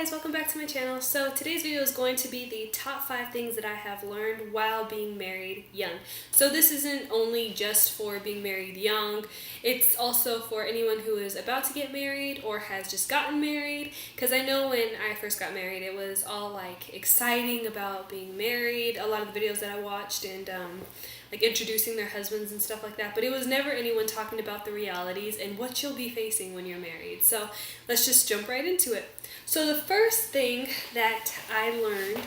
guys, welcome back to my channel. So today's video is going to be the top 5 things that I have learned while being married young. So this isn't only just for being married young, it's also for anyone who is about to get married or has just gotten married. Because I know when I first got married, it was all like exciting about being married, a lot of the videos that I watched, and like introducing their husbands and stuff like that, but it was never anyone talking about the realities and what you'll be facing when you're married. So let's just jump right into it. So the first thing that I learned,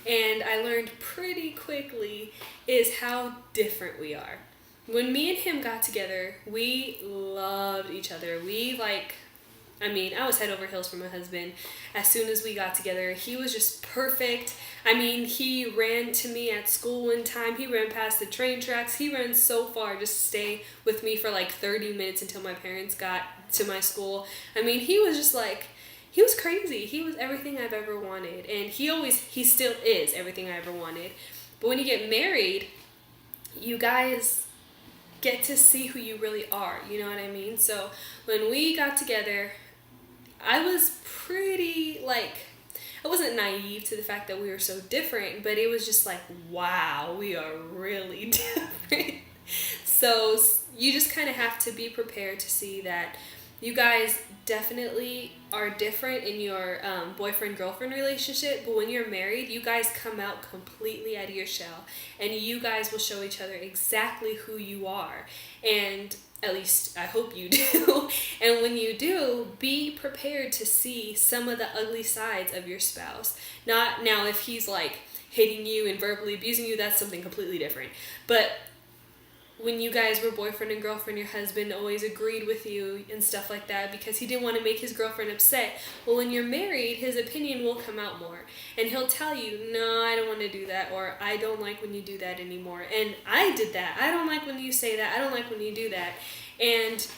and I learned pretty quickly, is how different we are. When me and him got together, we loved each other. I was head over heels for my husband. As soon as we got together, he was just perfect. He ran to me at school one time. He ran past the train tracks. He ran so far just to stay with me for like 30 minutes until my parents got to my school. He was crazy. He was everything I've ever wanted. And he still is everything I ever wanted. But when you get married, you guys get to see who you really are. You know what I mean? So when we got together, I was I wasn't naive to the fact that we were so different, but it was just like, wow, we are really different. So you just kind of have to be prepared to see that you guys definitely are different in your boyfriend-girlfriend relationship, but when you're married, you guys come out completely out of your shell, and you guys will show each other exactly who you are, and at least I hope you do. And when you do, be prepared to see some of the ugly sides of your spouse. Not now, if he's like hitting you and verbally abusing you, that's something completely different. But when you guys were boyfriend and girlfriend, your husband always agreed with you and stuff like that because he didn't want to make his girlfriend upset. Well, when you're married, his opinion will come out more. And he'll tell you, no, I don't want to do that, or I don't like when you do that anymore. And I did that. I don't like when you say that. I don't like when you do that. And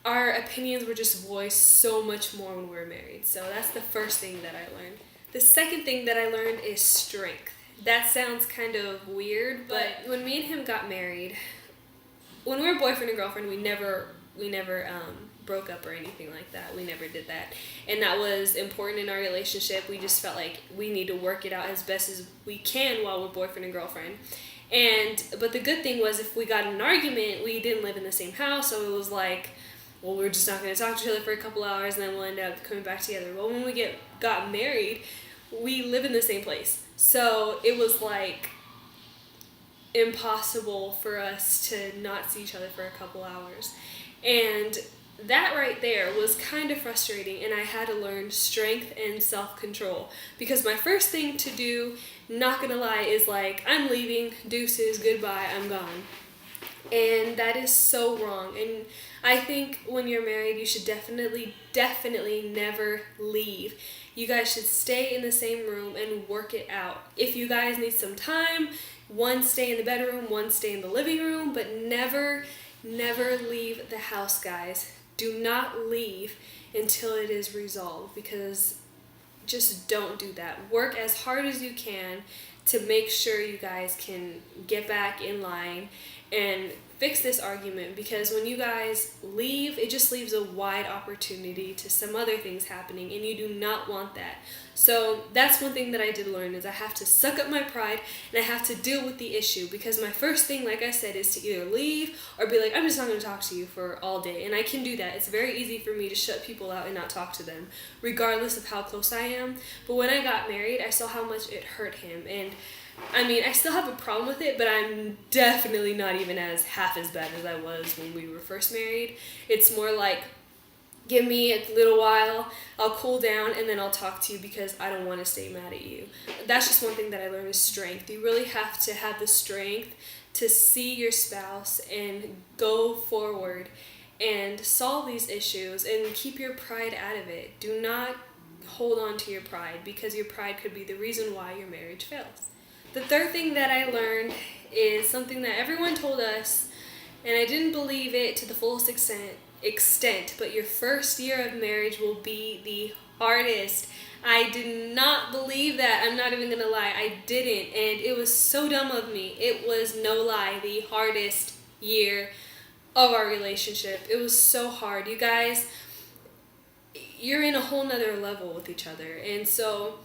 our opinions were just voiced so much more when we were married. So that's the first thing that I learned. The second thing that I learned is strength. That sounds kind of weird, but when me and him got married, when we were boyfriend and girlfriend, we never broke up or anything like that. We never did that. And that was important in our relationship. We just felt like we need to work it out as best as we can while we're boyfriend and girlfriend. But the good thing was, if we got in an argument, we didn't live in the same house, so it was like, well, we're just not going to talk to each other for a couple hours, and then we'll end up coming back together. Well, when we got married, we live in the same place. So it was like impossible for us to not see each other for a couple hours. And that right there was kind of frustrating, and I had to learn strength and self-control. Because my first thing to do, not gonna lie, is like, I'm leaving, deuces, goodbye, I'm gone. And that is so wrong. And I think when you're married, you should definitely never leave. You guys should stay in the same room and work it out. If you guys need some time, one stay in the bedroom, one stay in the living room, but never leave the house, guys. Do not leave until it is resolved, because just don't do that. Work as hard as you can to make sure you guys can get back in line and fix this argument, because when you guys leave, it just leaves a wide opportunity to some other things happening, and you do not want that. So that's one thing that I did learn, is I have to suck up my pride and I have to deal with the issue, because my first thing, like I said, is to either leave or be like, I'm just not going to talk to you for all day. And I can do that. It's very easy for me to shut people out and not talk to them, regardless of how close I am. But when I got married, I saw how much it hurt him, and I still have a problem with it, but I'm definitely not even half as bad as I was when we were first married. It's more like, give me a little while, I'll cool down, and then I'll talk to you, because I don't want to stay mad at you. That's just one thing that I learned, is strength. You really have to have the strength to see your spouse and go forward and solve these issues and keep your pride out of it. Do not hold on to your pride, because your pride could be the reason why your marriage fails. The third thing that I learned is something that everyone told us, and I didn't believe it to the fullest extent, but your first year of marriage will be the hardest. I did not believe that. I'm not even gonna lie, I didn't, and it was so dumb of me. It was, no lie, the hardest year of our relationship. It was so hard. You guys, you're in a whole nother level with each other. And so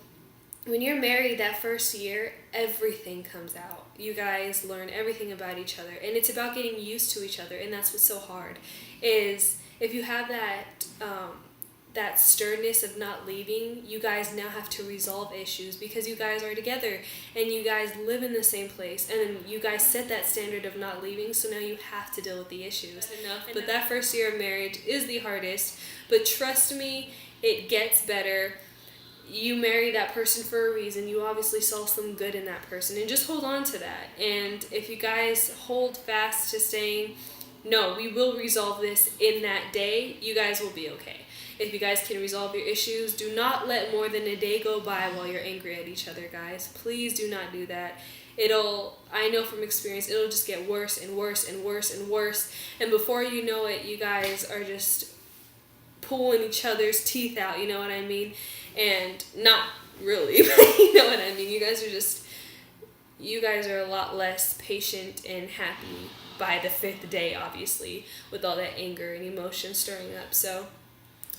when you're married that first year, everything comes out. You guys learn everything about each other, and it's about getting used to each other. And that's what's so hard, is if you have that sternness of not leaving, you guys now have to resolve issues because you guys are together and you guys live in the same place, and then you guys set that standard of not leaving, so now you have to deal with the issues. But that first year of marriage is the hardest, but trust me, it gets better. You marry that person for a reason. You obviously saw some good in that person, and just hold on to that. And if you guys hold fast to saying, no, we will resolve this in that day, you guys will be okay. If you guys can resolve your issues, do not let more than a day go by while you're angry at each other, guys. Please do not do that. I know from experience, it'll just get worse and worse and worse and worse. And before you know it, you guys are just pulling each other's teeth out, you know what I mean? And not really, but you know what I mean. You guys are a lot less patient and happy by the 5th day, obviously, with all that anger and emotion stirring up. So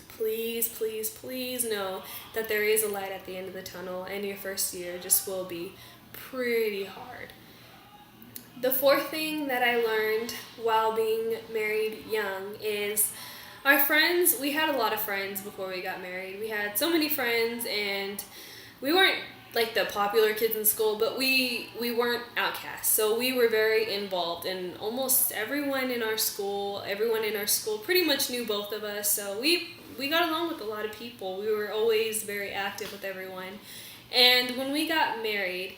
please, please, please know that there is a light at the end of the tunnel, and your first year just will be pretty hard. The 4th thing that I learned while being married young is our friends. We had a lot of friends before we got married. We had so many friends, and we weren't like the popular kids in school, but we weren't outcasts. So we were very involved, and almost everyone in our school pretty much knew both of us. So we got along with a lot of people. We were always very active with everyone. And when we got married,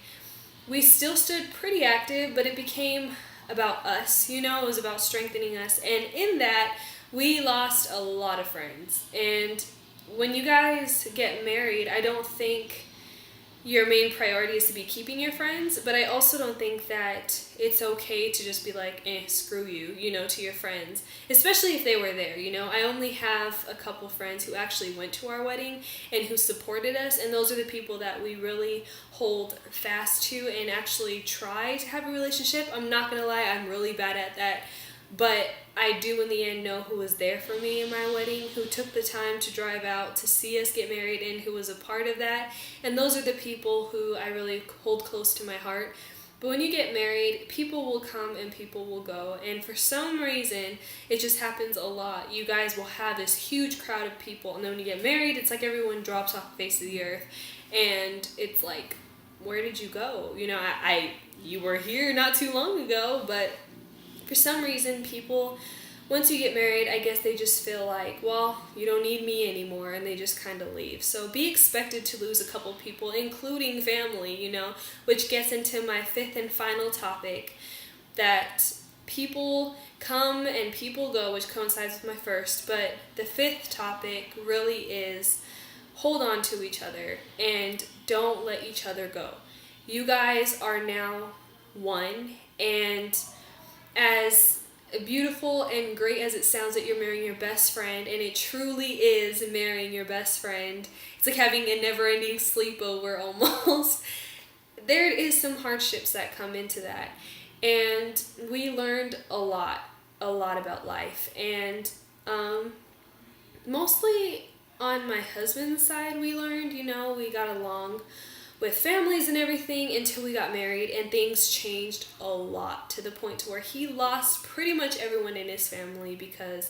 we still stood pretty active, but it became about us, it was about strengthening us. And in that, we lost a lot of friends. And when you guys get married, I don't think your main priority is to be keeping your friends, but I also don't think that it's okay to just be like, screw you, to your friends, especially if they were there. I only have a couple friends who actually went to our wedding and who supported us, and those are the people that we really hold fast to and actually try to have a relationship. I'm not gonna lie, I'm really bad at that, but I do in the end know who was there for me in my wedding, who took the time to drive out to see us get married, and who was a part of that. And those are the people who I really hold close to my heart. But when you get married, people will come and people will go. And for some reason, it just happens a lot. You guys will have this huge crowd of people, and then when you get married, it's like everyone drops off the face of the earth. And it's like, where did you go? You were here not too long ago, but for some reason, people, once you get married, I guess they just feel like, well, you don't need me anymore, and they just kind of leave. So be expected to lose a couple people, including family, which gets into my 5th and final topic, that people come and people go, which coincides with my 1st. But the 5th topic really is hold on to each other and don't let each other go. You guys are now one, and as beautiful and great as it sounds that you're marrying your best friend, and it truly is marrying your best friend, it's like having a never-ending sleepover almost, there is some hardships that come into that. And we learned a lot about life. And mostly on my husband's side, we learned, we got along with families and everything until we got married, and things changed a lot to the point to where he lost pretty much everyone in his family because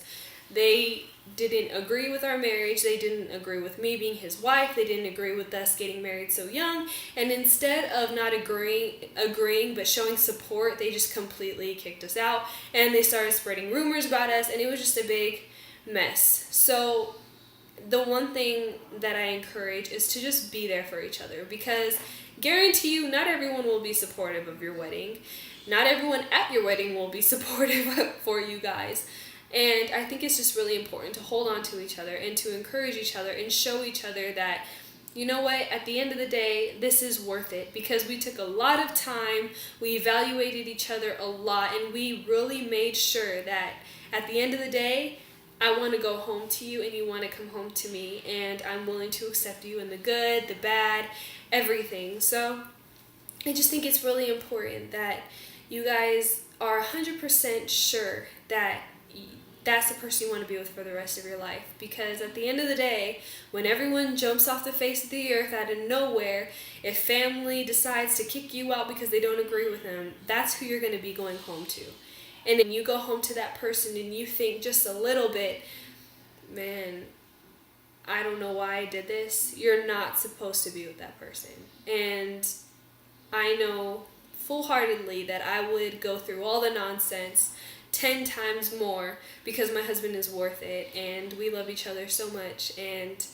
they didn't agree with our marriage. They didn't agree with me being his wife. They didn't agree with us getting married so young. And instead of not agreeing but showing support, they just completely kicked us out, and they started spreading rumors about us, and it was just a big mess. So the one thing that I encourage is to just be there for each other, because guarantee you, not everyone will be supportive of your wedding. Not everyone at your wedding will be supportive for you guys. And I think it's just really important to hold on to each other and to encourage each other and show each other that, you know what, at the end of the day, this is worth it, because we took a lot of time, we evaluated each other a lot, and we really made sure that at the end of the day, I want to go home to you and you want to come home to me, and I'm willing to accept you in the good, the bad, everything. So I just think it's really important that you guys are 100% sure that that's the person you want to be with for the rest of your life. Because at the end of the day, when everyone jumps off the face of the earth out of nowhere, if family decides to kick you out because they don't agree with them, that's who you're going to be going home to. And then you go home to that person and you think just a little bit, man, I don't know why I did this. You're not supposed to be with that person. And I know full-heartedly that I would go through all the nonsense 10 times more because my husband is worth it and we love each other so much. And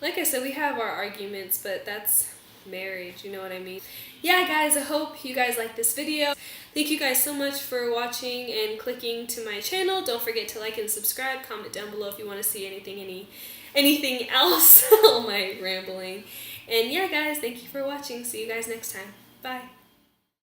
like I said, we have our arguments, but that's marriage, you know what I mean? Yeah, guys, I hope you guys like this video. Thank you guys so much for watching and clicking to my channel. Don't forget to like and subscribe. Comment down below if you want to see anything else. Oh, my rambling. And yeah, guys, thank you for watching. See you guys next time. Bye.